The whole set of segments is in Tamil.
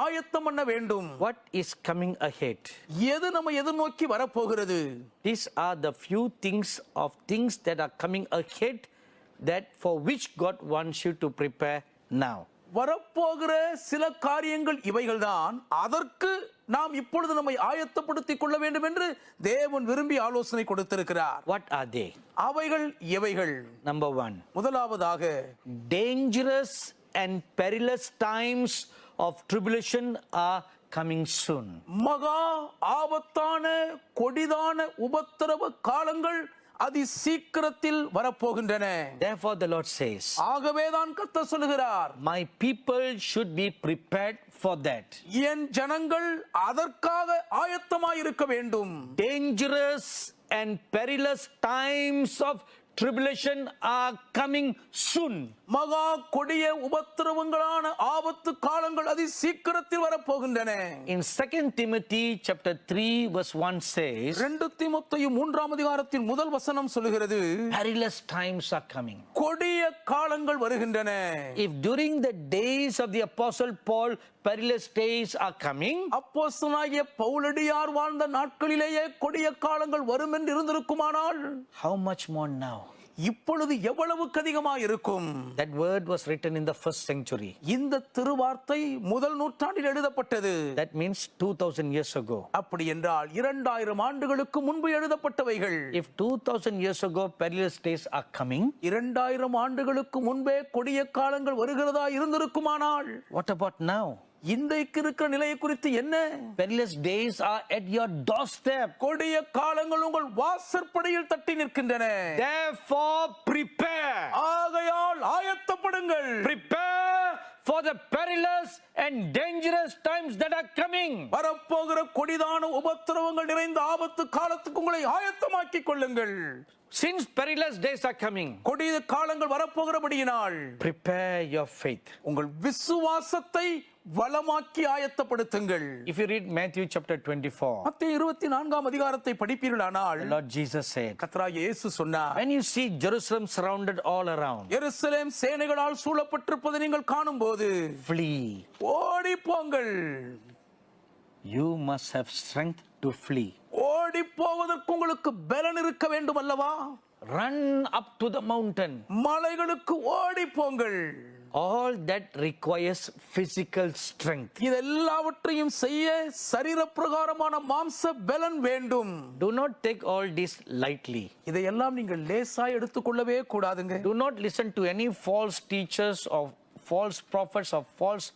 ஆயத்தம் பண்ண வேண்டும். What is coming ahead? எது நம்ம எதிர்நோக்கி வரப்போகிறது? These are the few things that are coming ahead that for which God wants you to prepare now. வரப்போகிற சில காரியங்கள் இவைகள்தான். அதற்கு நாம் இப்பொழுது நம்மை ஆயத்தப்படுத்திக் கொள்ள வேண்டும் என்று தேவன் விரும்பி ஆலோசனை கொடுத்திருக்கிறார். What are they? அவைகள் எவைகள்? Number 1. முதலாவதாக, dangerous and perilous times of tribulation are coming soon. மகா ஆபத்தான கொடிதான உபத்திரவ காலங்கள் அதி சீக்கிரத்தில் வரப்போகின்றன. Therefore the Lord says, ஆகவேதான் கர்த்தர் சொல்லுகிறார், my people should be prepared for that. என் ஜனங்கள் அதற்காக ஆயத்தமாய் இருக்க வேண்டும். Dangerous and perilous times of tribulation are coming soon. மகா கொடிய உபத்திரவங்களான ஆபத்து காலங்கள் அதி சீக்கிரத்தில் வரப்போகின்றன. In 2 Timothy chapter 3 verse 1 says, 2 தீமோத்தேயு 3ஆம் அதிகாரத்தின் முதல் வசனம் சொல்லுகிறது, perilous times are coming. கொடிய காலங்கள் வருகின்றன. If during the days of the apostle Paul perilous days are coming, அப்போஸ்தலனாகிய பவுலடியார் வாழ்ந்த நாட்களிலேயே கொடிய காலங்கள் வரும் என்று இருந்திருக்குமானால், how much more now? இப்பொழுது எவ்வளவுக்கு அதிகமாக இருக்கும்? That word was written in the first century. இந்த திருவார்த்தை முதல் நூற்றாண்டில் எழுதப்பட்டது. That means 2000 years ago. அப்படி என்றால் 2000 ஆண்டுகளுக்கு முன்பு எழுதப்பட்டவைகள். If 2000 years ago perilous days are coming, 2000 ஆண்டுகளுக்கு முன்பே கொடிய காலங்கள் வருகிறதா இருந்திருக்குமானால், what about now? இன்றைக்கு இருக்கிற நிலையை குறித்து என்ன? Perilous days are at your doorstep. கொடிய காலங்கள் உங்கள் வாசற்படியில் தட்டி நிற்கின்றன. Therefore prepare. ஆகையால் ஆயத்தப்படுங்கள். Prepare for the perilous and dangerous times that are coming. வரப்போகிற கொடிதான உபத்திரவங்கள் நிறைந்த ஆபத்து காலத்துக்கு உங்களை ஆயத்தமாக்கிக் கொள்ளுங்கள். Since perilous days are coming, கொடிய காலங்கள் வரப்போகிறபடியினால் prepare your faith. உங்கள் விசுவாசத்தை வளமாக்கி ஆயத்தப்படுத்துங்கள். If you read Matthew chapter 24, மத்தேயு 24ஆம் அதிகாரத்தை படிப்பீர்களானால், Lord Jesus said, கர்த்தராகிய இயேசு சொன்னார், when you see Jerusalem surrounded all around, எருசலேம் சேனைகளால் சூழப்பட்டிருப்பதை நீங்கள் காணும்போது, flee. ஓடி போங்கள். You must have strength to flee. ஓடி போவதற்கு உங்களுக்கு பலன் இருக்க வேண்டும் அல்லவா? Run up to the mountain. மலைகளுக்கு ஓடி போங்கள். All that requires physical strength. இதெல்லாவற்றையும் செய்ய சரீர பிரகாரமான மாம்ச பலன் வேண்டும். Do not take all this lightly. இதையெல்லாம் நீங்கள் லேசாய் எடுத்துக்கொள்ளவே கூடாதுங்க. Do not listen to any false teachers or false prophets or false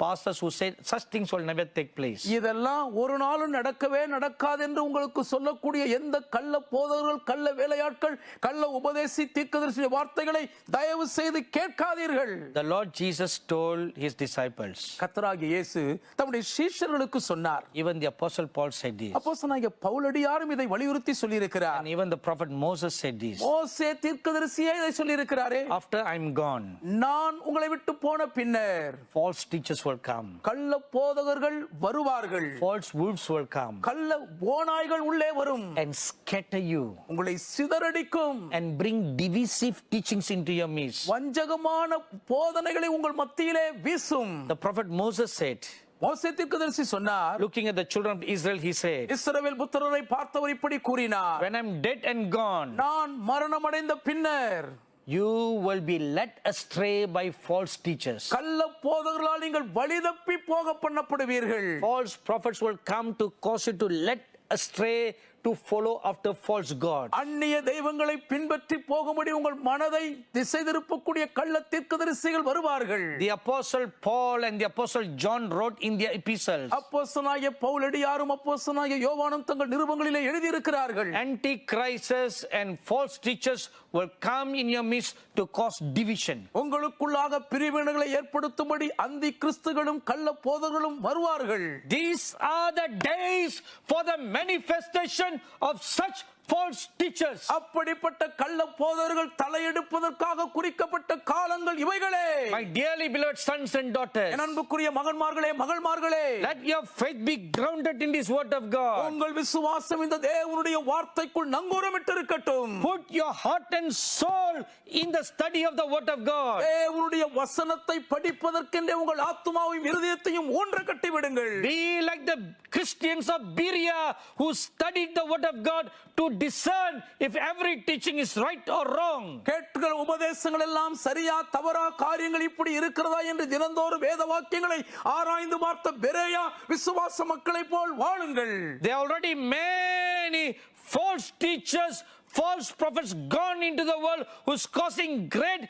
pastors who say such things will never take place. இதெல்லாம் ஒரு நாளும் நடக்கவே நடக்காது என்று உங்களுக்கு சொல்லக்கூடிய எந்த கள்ள போதகர்கள், கள்ள வேலையாட்கள், கள்ள உபதேசி தீர்க்கதரிசி வார்த்தைகளை தயவு செய்து கேட்காதீர்கள். The Lord Jesus told his disciples. கர்த்தராகிய இயேசு தம்முடைய சீஷர்களுக்கு சொன்னார். Even the apostle Paul said this. அப்போஸ்தலனாகிய பவுலடியாரும் இதை வலியுறுத்தி சொல்லி இருக்கிறார். And even the prophet Moses said this. மோசே தீர்க்கதரிசியே இதை சொல்லி இருக்கிறாரே. After I'm gone, நான் உங்களை விட்டு போன பின்னர் false teachers will come. கள்ள போதகர்கள் வருவார்கள். False wolves will come. கள்ள ஓநாய்கள் உள்ளே வரும். And scatter you. உங்களை சிதறடிக்கும். And bring divisive teachings into your midst. வஞ்சகமான போதனைகளை உங்கள் மத்தியிலே வீசும். The prophet Moses said, மோசே தீர்க்கதரிசி சொன்னார், looking at the children of Israel, he said, இஸ்ரவேல் புத்திரரை பார்த்தவர் இப்படி கூறினார், when I'm dead and gone, நான் மரணமடைந்த பின்னர் you will be led astray by false teachers. கள்ள போதகர்களால் நீங்கள் வழிதப்பி போக பண்ணப்படுவீர்கள். False prophets will come to cause you to let astray to follow after false god. அந்நிய தெய்வங்களை பின்பற்றி போகும்படி உங்கள் மனதை திசை திருப்பக்கூடிய கள்ள தீர்க்கதரிசிகள் வருவார்கள். The apostle Paul and the apostle John wrote in their epistles. அப்போஸ்தலனாகிய பவுலடியாரும் அப்போஸ்தலனாகிய யோவானும் தங்கள் நிருபங்களிலே எழுதி இருக்கிறார்கள். Antichrists and false teachers will come in your midst to cause division. உங்களுக்குள்ளாக பிரிவினைகளை ஏற்படுத்தும்படி அந்தி கிறிஸ்துகளும் கள்ள போதகர்களும் வருவார்கள். These are the days for the manifestation of such false teachers. அப்படிப்பட்ட கள்ள போதகர்கள் தலையெடுப்பதற்காக குறிக்கப்பட்ட காலங்கள் இவைகளே. My dearly beloved sons and daughters, என் அன்புக்குரிய மகன்மார்களே மகள்மார்களே, let your faith be grounded in this word of God. உங்கள் விசுவாசம் இந்த தேவனுடைய வார்த்தைக்குள் நங்கூரமிட்டு இருக்கட்டும். Put your heart and soul in the study of the word of God. தேவனுடைய வசனத்தை படிப்பதற்கென்றே உங்கள் ஆத்துமாவையும் இருதயத்தையும் ஊன்ற கட்டி விடுங்கள். Be like the Christians of Berea who studied the word of God to discern if every teaching is right or wrong. கேட்கிற உபதேசங்கள் எல்லாம் சரியா தவறா, காரியங்கள் இப்படி இருக்கிறதா என்று தினந்தோறும் வேத வாக்கியங்களை ஆராய்ந்து பார்த்த பெரேயா விசுவாச மக்களை போல் வாழுங்கள். There are already many false teachers, false prophets gone into the world who's causing great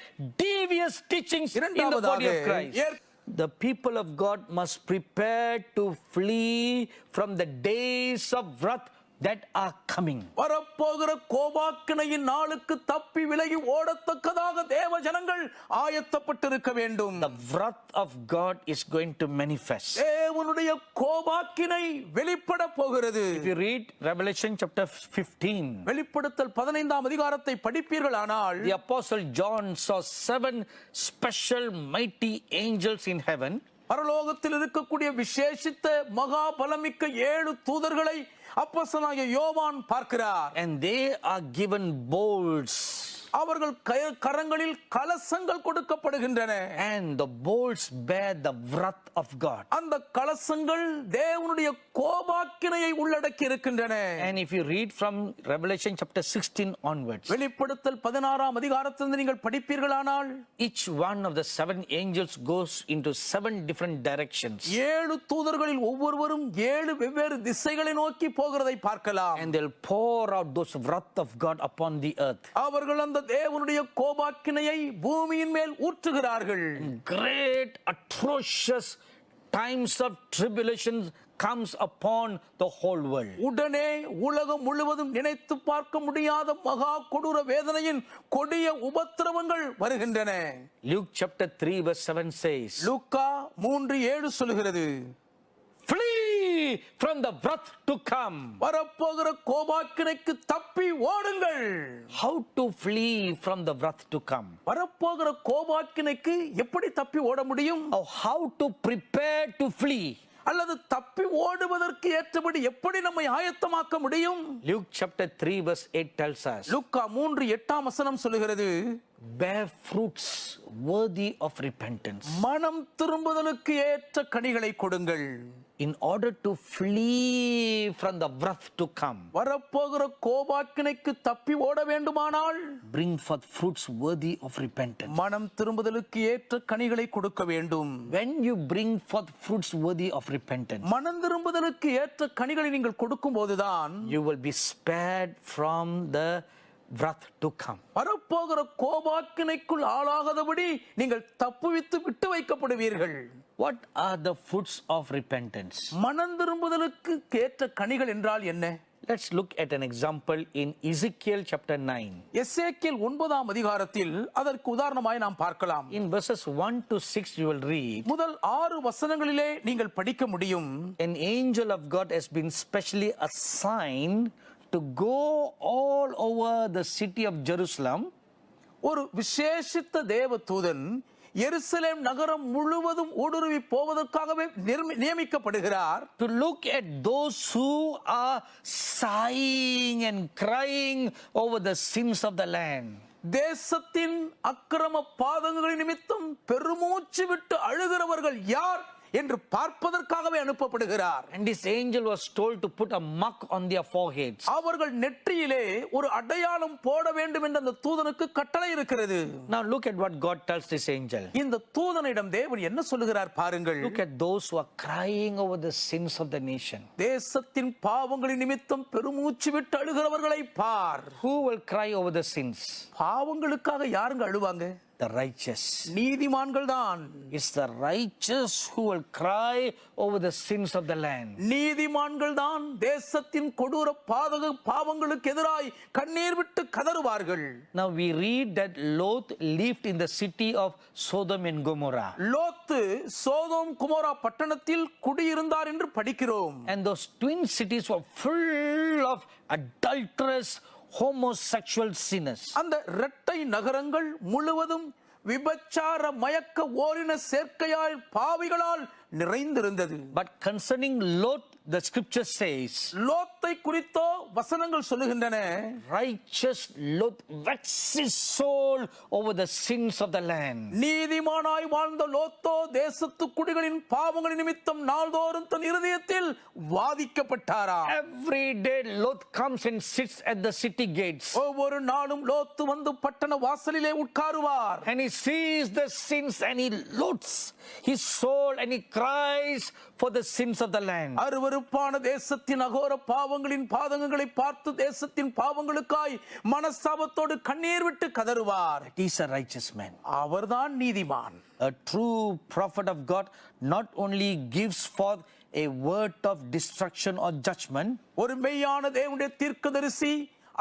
devious teachings in the body of Christ. The people of God must prepare to flee from the days of wrath that are coming. வரப்போகிற கோபாக்கினையின் நாளுக்கு தப்பி விலகி ஓடத்தக்கதாக தேவ ஜனங்கள் ஆயத்தப்பட்டிருக்க வேண்டும். The wrath of God is going to manifest. தேவனுடைய கோபாக்கினை வெளிப்பட போகிறது. If you read Revelation chapter 15, வெளிப்படுத்தல் 15ஆம் அதிகாரத்தை படிப்பீர்களானால், the apostle John saw 7 special mighty angels in heaven. பரலோகத்தில் இருக்கக்கூடிய விசேஷித்த மகா பலமிக்க 7 தூதர்களை அப்போஸ்தலனாகிய யோவான் பார்க்கிறார். And they are given bowls. அவர்கள் கரங்களில் கலசங்கள் கொடுக்கப்படுகின்றன. And the bowls bear the wrath of God. அந்த கலசங்கள் தேவனுடைய கோபாக்கினையை உள்ளடக்கி இருக்கின்றன. And if you read from Revelation chapter 16 onwards, வெளிப்படுத்தல் 16ஆம் அதிகாரத்திலிருந்து நீங்கள் படிப்பீர்களானால், each one of the 7 angels goes into 7 different directions. 7 தூதர்களில் ஒவ்வொருவரும் 7 வெவ்வேறு திசைகளை நோக்கி போகிறதை பார்க்கலாம். And they'll pour out those wrath of God upon the earth. அவர்கள் அந்த தேவனுடைய கோபாக்கினையை பூமியின் மேல் ஊற்றுகிறார்கள். Great atrocious times of tribulation comes upon the whole world. உடனே உலகம் முழுவதும் நினைத்து பார்க்க முடியாத மகா கொடூர வேதனையின் கொடிய உபத்திரவங்கள் வருகின்றன. Luke chapter 3 verse 7 says, லூக்கா 3:7 சொல்கிறது, flee from the wrath to come. வரப்போகிற கோபாக்கினைக்கு தப்பி ஓடுங்கள். How to flee from the wrath to come? வரப்போகிற கோபாக்கினைக்கு எப்படி தப்பி ஓட முடியும்? Or how to prepare to flee? அல்லது தப்பி ஓடுவதற்கு ஏற்றபடி எப்படி நம்மை ஆயத்தமாக்க முடியும்? Luke chapter 3 verse 8 tells us, லூக்கா 3:8 வசனம் சொல்கிறது, bear fruits worthy of repentance. மனம் திரும்புதலுக்கு ஏற்ற கனிகளை கொடுங்கள். In order to flee from the wrath to come, வரப்போகிற கோபாக்கினைக்கு தப்பி ஓட வேண்டுமானால் bring forth fruits worthy of repentance. மனம் திரும்புதலுக்கு ஏற்ற கனிகளை கொடுக்க வேண்டும். When you bring forth fruits worthy of repentance, மனம் திரும்புதலுக்கு ஏற்ற கனிகளை நீங்கள் கொடுக்கும் போதுதான் you will be spared from the wrath to come. வரப்போகிற கோபாக்கினைக்குள் ஆளாகாதபடி நீங்கள் தப்புவித்து விட்டு வைக்கப்படுவீர்கள். What are the fruits of repentance? மனம் திரும்புதலுக்கு ஏற்ற கனிகள் என்றால் என்ன? Let's look at an example in Ezekiel chapter 9. எசேக்கியேல் 9ஆம் அதிகாரத்தில் அதற்கு உதாரணமாய் நாம் பார்க்கலாம். In verses 1 to 6 you will read, முதல் 6 வசனங்களிலே நீங்கள் படிக்க முடியும். an angel of God has been specially assigned to go all over the city of Jerusalem. ஒரு விசேஷித்த தேவ தூதன் எருசலேம் நகரம் முழுவதும் ஊடுருவி போவதற்காகவே நியமிக்கப்படுகிறார். To look at those who are sighing and crying over the sins of the land. தேசத்தின் அக்கிரம பாதகங்களின் நிமித்தம் பெருமூச்சு விட்டு அழுகிறவர்கள் யார் என்று பார்ப்பதற்காகவே அனுப்பப்படுகிறார். And this angel was told to put a mark on their foreheads. அவர்கள் நெற்றியிலே ஒரு அடையாளம் போட வேண்டும் என்று அந்த தூதனுக்கு கட்டளை இருக்கிறது. Now look at what God tells this angel. இந்த தூதனிடம் தேவன் என்ன சொல்லுகிறார் பாருங்கள். Look at those who are crying over the sins of the nation. தேசத்தின் பாவங்களின் நிமித்தம் பெருமூச்சு விட்டு அழுகிறவர்களை பார். Who will cry over the sins? பாவங்களுக்காக யாருங்க அழுவாங்க? the righteous. நீதிமான்கள் தான். It's the righteous who will cry over the sins of the land. நீதிமான்கள் தான் தேசத்தின் கொடூர பாவங்களுக்கு எதிராய் கண்ணீர் விட்டு கதறுவார்கள். Now we read that Lot lived in the city of Sodom and Gomorrah. லோத்து சோதோம் குமோரா பட்டணத்தில் குடியிருந்தார் என்று படிக்கிறோம். And those twin cities were full of adulterous homosexual sinners. அந்த இரட்டை நகரங்கள் முழுவதும் விபச்சார மயக்க ஓரின சேர்க்கையால் பாவிகளால் நிறைந்திருந்தது. But concerning Lot, the scripture says, லோத்தை குறித்தோ வசனங்கள் சொல்லுகின்றன, righteous Lot vexed his soul over the sins of the land. நீதிமானாய் வாழ்ந்த லோத்தோ தேசத்து குடிகளின் பாவங்களின் நிமித்தம் நாள்தோறும் தன் இருதயத்தில் வாதிக்கப்பட்டாராம். Every day Lot comes and sits at the city gates. ஒவ்வொரு நாளும் லோத்து வந்து பட்டண வாசலிலே உட்காருவார். And he sees the sins and he loads his soul and he cries for the sins of the land. அருவருப்பான தேசத்தின் அகோர பாவங்களின் பாதகங்களை பார்த்து தேசத்தின் பாவங்களுக்காய் மனஸ்தாபத்தோடு கண்ணீர் விட்டு கதறுவார். He is a righteous man. அவர்தான் நீதிமான். A true prophet of God not only gives forth a word of destruction or judgment, ஒரு மெய்யான தேவனுடைய தீர்க்கதரிசி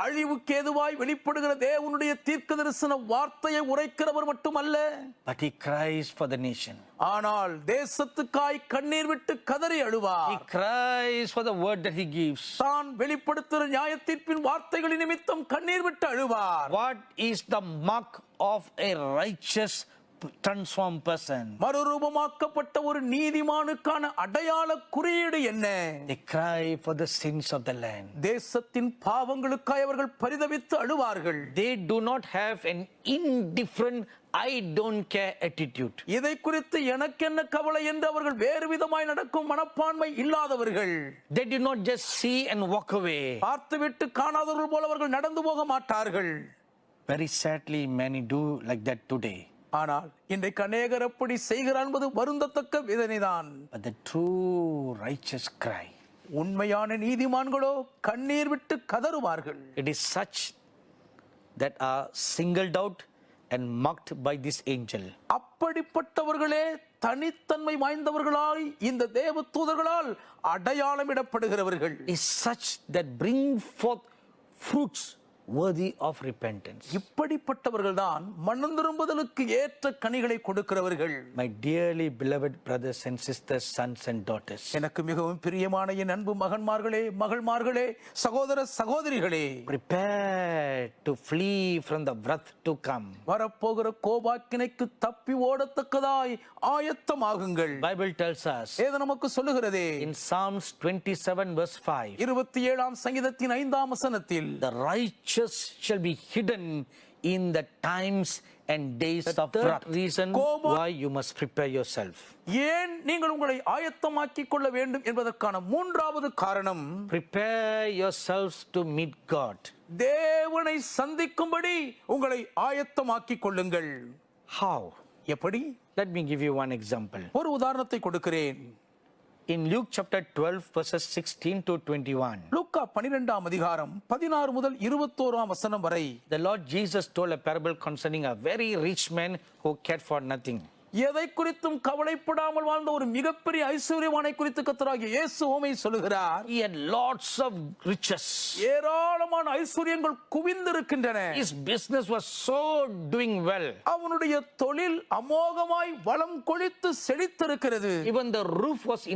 அழிவுக்கு ஏதுவாய் வெளிப்படுகிற தேவனுடைய தீர்க்கதரிசன வார்த்தையை உரைக்கிறவர் மட்டுமல்ல, but he cries for the nation. ஆனால் தேசத்துக்காய் கண்ணீர் விட்டு கதறி அழுவார். He cries for the word that he gives. தான் வெளிப்படுத்துகிற நியாயத்தீர்ப்பின் வார்த்தைகளின் நிமித்தம் கண்ணீர் விட்டு அழுவார். What is the mark of a righteous transformed person? மறுரூபமாக்கப்பட்ட ஒரு நீதிமானுக்கான அடையாள குறியீடு என்ன? They cry for the sins of the land. தேசத்தின் பாவங்களுக்காய் அவர்கள் பரிதபித்து அழுவார்கள். They do not have an indifferent I don't care attitude. இதை குறித்து எனக்கு என்ன கவலை என்று அவர்கள் வேறு விதமாய் நடக்கும் மனப்பான்மை இல்லாதவர்கள். They do not just see and walk away. பார்த்துவிட்டு காணாதவர்கள் போல அவர்கள் நடந்து போக மாட்டார்கள். Very sadly many do like that today. ஆனால் இன்றைக்கு அநேகர் அப்படி செய்கிறார் என்பது வருந்தத்தக்க வேதனைதான். But the true righteous cry. உண்மையான நீதிமான்களோ கண்ணீர் விட்டு கதறுவார்கள். It is such that are singled out and mocked by this angel. அப்படிப்பட்டவர்களே தனித்தன்மை வாய்ந்தவர்களாய் இந்த தேவ தூதர்களால் அடையாளமிடப்படுகிறவர்கள். Is such that bring forth fruits worthy of repentance. இப்படிப்பட்டவர்கள் தான் மனம் திரும்புதலுக்கு ஏற்ற கனிகளை கொடுக்கிறவர்கள். My dearly beloved brothers and sisters, sons and daughters, எனக்கு மிகவும் பிரியமான என் அன்பு மகன்மார்களே, மகள்மார்களே, சகோதர சகோதரிகளே, prepare to flee from the wrath to come. வரப்போகிற கோபாக்கினைக்கு தப்பி ஓடத்தக்கதாய் ஆயத்தமாகுங்கள். Bible tells us ஏது நமக்கு சொல்லுகிறதே, in Psalms 27 verse 5, 27ஆம் சங்கீதத்தின் 5ஆம் வசனத்தில், the righteous shall be hidden in the times and days of wrath. Reason why you must prepare yourself. ஏன் நீங்கள் உங்களை ஆயத்தமாக்கிக் கொள்ள வேண்டும் என்பதற்கான மூன்றாவது காரணம், prepare yourselves to meet God. தேவனை சந்திக்கும்படி உங்களை ஆயத்தமாக்கிக் கொள்ளுங்கள். How? எப்படி? Let me give you one example. ஒரு உதாரணத்தை கொடுக்கிறேன். In Luke chapter 12 verses 16 to 21, லூக்கா 12ஆம் அதிகாரம் 16 முதல் 21ஆம் வசனம் வரை, the Lord Jesus told a parable concerning a very rich man who cared for nothing. எதை குறித்தும் கவலைப்படாமல் வாழ்ந்த ஒரு மிகப்பெரிய ஐஸ்வர்யவானை குறித்து கர்த்தராகிய இயேசு உவமை சொல்லுகிறார். He had lots of riches. ஏராளமான ஐஸ்வர்யங்கள் குவிந்திருக்கின்றன. His business was so doing well. அவனுடைய தொழில் அமோகமாய் வளம் கொழித்து செழித்திருக்கிறது. Even the roof was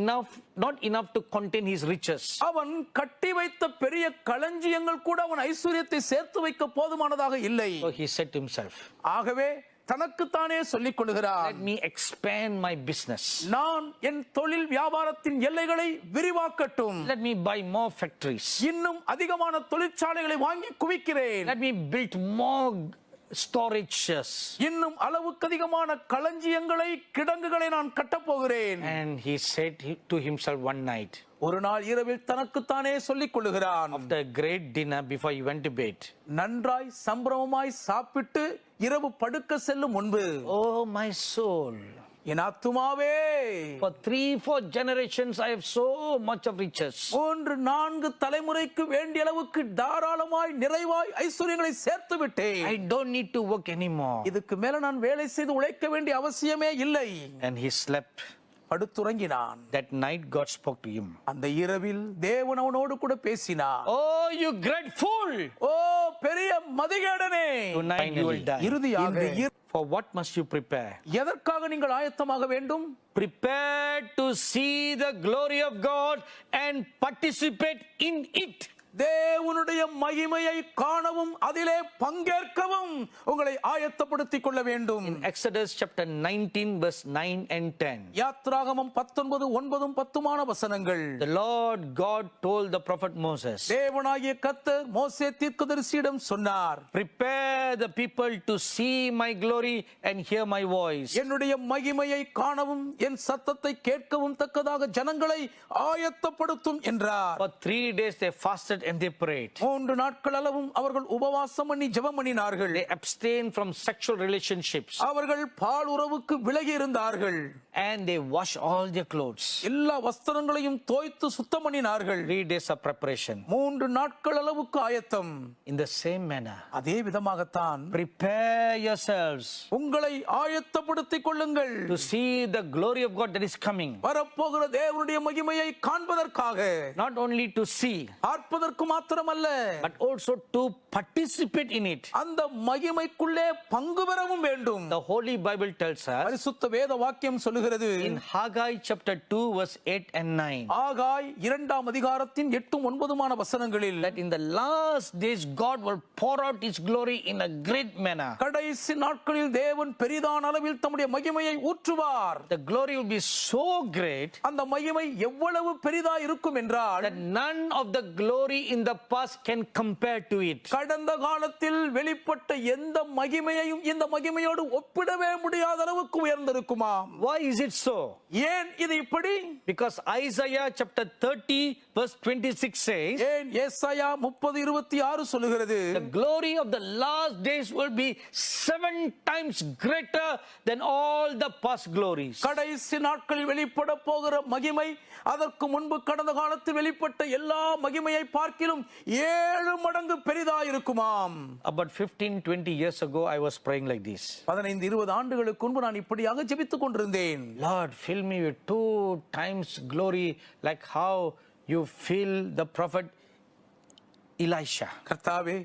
not enough to contain his riches. அவன் கட்டி வைத்த பெரிய களஞ்சியங்கள் கூட அவன் ஐஸ்வர்யத்தை சேர்த்து வைக்க போதுமானதாக இல்லை. So he said to himself, ஆகவே தனக்குத்தானே சொல்லிக் கொள்கிறார், let me expand my business. நான் என் தொழில் வியாபாரத்தின் எல்லைகளை விரிவாக்கட்டும். Let me buy more factories. இன்னும் அதிகமான தொழிற்சாலைகளை வாங்கி குவிக்கிறேன். Let me build more storages. இன்னும் அளவுக்கு அதிகமான களஞ்சியங்களை, கிடங்குகளை நான் கட்டப் போகிறேன். And he said to himself one night, ஒரு நாள் இரவில் தனக்குத்தானே சொல்லிக் கொள்கிறான், after a great dinner before he went to bed, நன்றாய் சம்பிரமமாய் சாப்பிட்டு இரவு படுக்க செல்லும் முன்பு, oh my soul, என் ஆத்துமாவே, for 3-4 generations I have so much of riches. 3-4 தலைமுறைக்கு வேண்டிய அளவுக்கு தாராளமாய் நிறைவாய் ஐஸ்வரியங்களை சேர்த்து விட்டேன். I don't need to work anymore. இதுக்கு மேல நான் வேலை செய்து உழைக்க வேண்டிய அவசியமே இல்லை. And he slept. படுத்துறங்கினான். That night God spoke to him. அந்த இரவில் தேவன் அவனோடு கூட பேசினார். Oh, you great fool! ஓ பெரிய மதிகேடனே, Tonight you will die. இறுதியாக For what must you prepare? எதற்காக நீங்கள் ஆயத்தமாக வேண்டும்? Prepare to see the glory of God and participate in it. தேவனுடைய மகிமையை காணவும் அதிலே பங்கேற்கவும் உங்களை ஆயத்தப்படுத்திக் கொள்ள வேண்டும். Exodus chapter 19 verse 9 and 10. யாத்ராகமம் 19:9-10 வசனங்கள். The Lord God told the prophet Moses. தேவனாகிய கர்த்தர் மோசே தீர்க்கதரிசியிடம் சொன்னார். Prepare the people to see my glory and hear my voice. என்னுடைய மகிமையை காணவும் என் சத்தத்தை கேட்கவும் தக்கதாக ஜனங்களை ஆயத்தப்படுத்தும் என்றார். For 3 days they fasted and they prayed. 3 நாட்கள் அளவும் அவர்கள் உபவாசம் பண்ணி ஜெபம் பண்ணினார்கள். They abstained from sexual relationships. அவர்கள் பால் உறவுக்கு விலகி இருந்தார்கள். And they washed all their clothes. எல்லா வஸ்திரங்களையும் தோய்த்து சுத்தம் பண்ணினார்கள். 3 days of preparation. 3 நாட்கள் அளவுக்கு ஆயத்தம். In the same manner, அதே விதமாகத்தான் prepare yourselves உங்களை ஆயத்தப்படுத்திக் கொள்ளுங்கள். to see the glory of God that is coming. வரப்போகிற தேவனுடைய மகிமையை காண்பதற்காக, Not only to see, பார்ப்பதற்கு மாத்திரமல்ல, but also to participate in it. அந்த மகிமைக்குள்ளே பங்கு பெறவும் வேண்டும். The Holy Bible tells us பரிசுத்த வேத வாக்கியம் சொல்லுகிறது in Haggai chapter 2 verse 8 and 9 ஆகாய் 2ஆம் அதிகாரத்தின் 8-9 வசனங்களில் that in the last days God will pour out his glory in a great manner. கடைசி நாட்களில் தேவன் பெரிதான அளவில் தம்முடைய மகிமையை ஊற்றுவார். The glory will be so great அந்த மகிமை எவ்வளவு பெரிதா இருக்கும் என்றால் that none of the glory in the past can compare to it. கடந்த காலத்தில் வெளிப்பட்ட எந்த மகிமையையும் இந்த மகிமையோடு ஒப்பிடவே முடியாத அளவுக்கு உயர்ந்திருக்குமா? Why is it so? ஏன் இது இப்படி? Because Isaiah chapter 30 verse 26 says ஏன் ஏசாயா 30:26 சொல்லுகிறது, the glory of the last days will be 7 times greater than all the past glories. கடைசி நாட்களில் வெளிப்பட போகிற மகிமை அதற்கு முன்பு கடந்த காலத்தில் வெளிப்பட்ட எல்லா மகிமையை பார்க்கிலும் 7 மடங்கு பெரிதா இருக்குமாம். About 15-20 years ago I was praying like this. 15-20 ஆண்டுகளுக்கு முன்பு நான் இப்படியாக ஜெபித்துக் கொண்டிருந்தேன். Lord, fill me with 2 times glory like how you fill the prophet Elisha. கர்த்தாவே,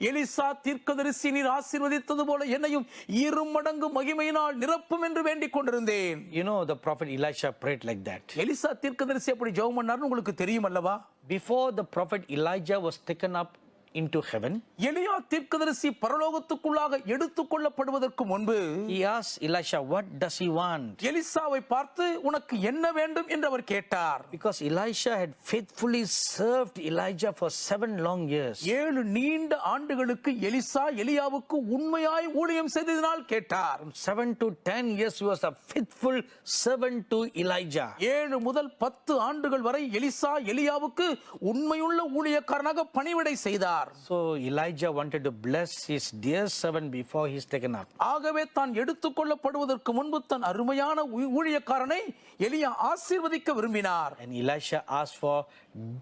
எலிசா தீர்க்கதரிசி நீர் ஆசீர்வதித்தது போல என்னையும் 2 மடங்கு மகிமையினால் நிரப்பும் என்று வேண்டிக் கொண்டிருந்தேன். You know the prophet Elisha prayed like that. Elisha தீர்க்கதரிசி அப்படி ஜெபம் பண்ணாருன்னு உங்களுக்கு தெரியும் அல்லவா? Before the prophet Elijah was taken up into heaven, எலியா தீர்க்கதரிசி பரலோகத்துக்குள்ளாக எடுத்துக் கொள்ளப்படுவதற்கு முன்பு he asked Elisha, what does he want? எலிசாவை பார்த்து உனக்கு என்ன வேண்டும் என்று அவர் கேட்டார். Because Elisha had faithfully served Elijah for 7 long years. 7 நீண்ட ஆண்டுகளுக்கு எலிசா எலியாவுக்கு உண்மையாய் ஊழியம் செய்ததினால் கேட்டார். 7 to 10 years he was a faithful servant to Elijah. 7 முதல் 10 ஆண்டுகள் வரை எலிசா எலியாவுக்கு உண்மையுள்ள ஊழியக்காரனாக பணிவிடை செய்தார். So Elijah wanted to bless his dear servant before he is taken up. ஆகவே தான் எடுத்துக் கொள்ளப்படுவதற்கு முன்பு தன் அருமையான ஊழியக்காரனை எலியா ஆசீர்வதிக்க விரும்பினார். And Elisha asked for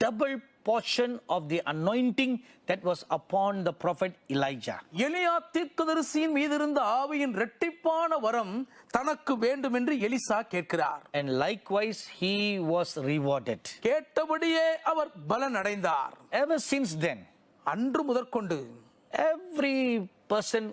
double portion of the anointing that was upon the prophet Elijah. எலியா தீர்க்கதரிசியின் மீது இருந்த ஆவியின் இரட்டிப்பான வரம் தனக்கு வேண்டும் என்று எலிசா கேட்கிறார். And likewise he was rewarded. கேட்டபடியே அவர் பலன் அடைந்தார். Ever since then, அன்று முதற்கொண்டு every person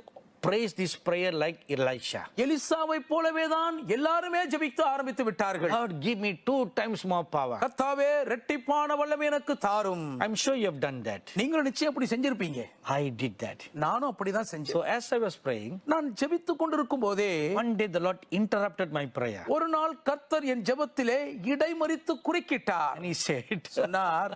prays this prayer like Elisha. எலிசாவை போலவே தான் எல்லாருமே ஜெபிக்க ஆரம்பித்து விட்டார்கள். Lord, give me 2 times more power. கர்த்தாவே இரட்டிப்பான வல்லமை எனக்கு தாரும். I'm sure you have done that. நீங்களும் நிச்சயம் அப்படி செஞ்சிருப்பீங்க. I did that. நானும் அப்படிதான் செஞ்சேன். So as I was praying, நான் ஜெபித்துக் கொண்டிருக்கும் போதே one day the Lord interrupted my prayer. ஒரு நாள் கர்த்தர் என் ஜெபத்திலே இடைமறித்து குறுக்கிட்டார். And he said, சொன்னார்,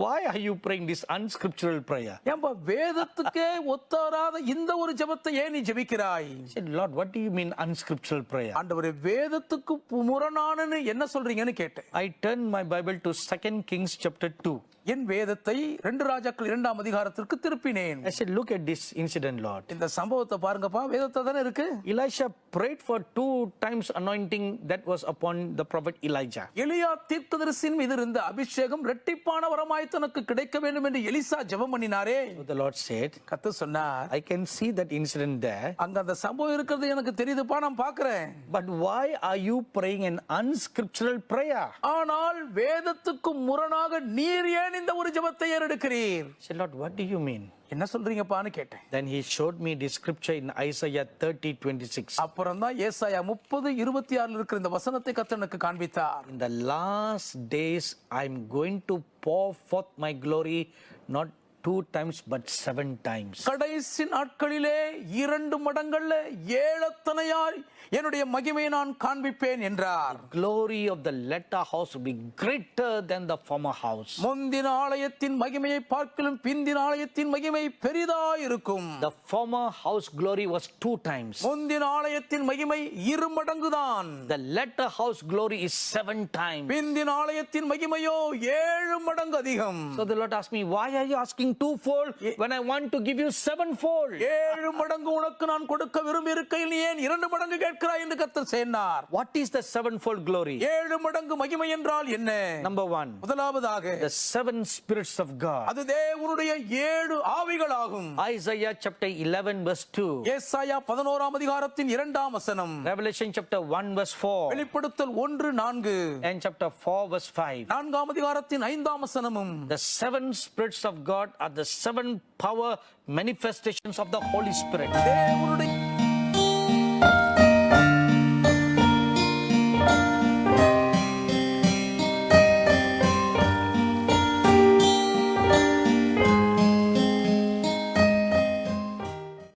why are you praying this unscriptural prayer? ஏம்பா வேதத்துக்கே ஒத்தாராத இந்த ஒரு ஜெபத்தை ஏன் நீ ஜெபிக்கிறாய்? I said, Lord, what do you mean unscriptural prayer? ஆண்டவரே வேதத்துக்கு முரணானன்னு என்ன சொல்றீங்கன்னு கேட்டேன். I turned my Bible to 2 Kings chapter 2. என் வேதத்தை 2 ராஜாக்கள் 2ஆம் அதிகாரத்திற்கு திருப்பினேன். I said, look at this incident, Lord. இந்த சம்பவத்தை பாருங்கப்பா, வேதத்தை தானே இருக்கு. Elisha prayed for 2 times anointing that was upon the prophet Elijah. எலியா தீர்க்கதரிசியின் மீது இருந்த அபிஷேகம் இரட்டிப்பான வரமாய் தனக்கு கிடைக்க வேண்டும் என்று எலிசா ஜெபம் பண்ணினாரே. So the Lord said, கர்த்தர் சொன்னார், I can see that incident there. அங்க அந்த சம்பவம் இருக்கிறது எனக்கு தெரியுதுப்பா, நான் பார்க்கிறேன். But why are you praying an unscriptural prayer? ஆனால் வேதத்துக்கு முரணாக நீர் ஏன் இந்த ஒரு ஜெபத்தை ஏறெடுக்கிறீர்? I said, Lord, what do you mean? என்ன சொல்றீங்கப்பான்னு கேட்டேன். Then he showed me this scripture in Isaiah 30:26. அப்புறம் தான் ஏசாயா 30:26 இருக்கிற இந்த வசனத்தை கர்த்தர் எனக்கு காண்பித்தார். In the last days I am going to pour forth my glory, not 2 times but 7 times. கடைசி நாட்களிலே 2 மடங்கள்ல 7 தனையாய் என்னுடைய மகிமையை நான் காண்பிப்பேன் என்றார். Glory of the latter house will be greater than the former house. முந்தின ஆலயத்தின் மகிமையை பார்க்கிலும் பிந்தின ஆலயத்தின் மகிமை பெரிதாய் இருக்கும். The former house glory was 2 times. முந்தின ஆலயத்தின் மகிமை 2 மடங்குதான். The latter house glory is 7 times. பிந்தின ஆலயத்தின் மகிமையோ 7 மடங்கு அதிகம். So the Lord asked me, why are you asking 2-fold when I want to give you 7-fold? 7 மடங்கு உனக்கு நான் கொடுக்க விரும்பி இருக்கையில் நீ ஏன் 2 மடங்கு கேட்கிறாய் என்று கர்த்தர் சொன்னார். What is the 7-fold glory? 7 மடங்கு மகிமை என்றால் என்ன? Number 1, முதலாவதாக the 7 spirits of God. அது தேவனுடைய 7 ஆவிகளாகும். Isaiah chapter 11 verse 2. ஏசாயா 11ஆம் அதிகாரத்தின் 2ஆம் வசனம். Revelation chapter 1 verse 4. வெளிப்படுத்தல் 1:4. And chapter 4 verse 5. 4ஆம் அதிகாரத்தின் 5ஆம் வசனமும். The 7 spirits of God are the 7 power manifestations of the Holy Spirit. தேவனுடைய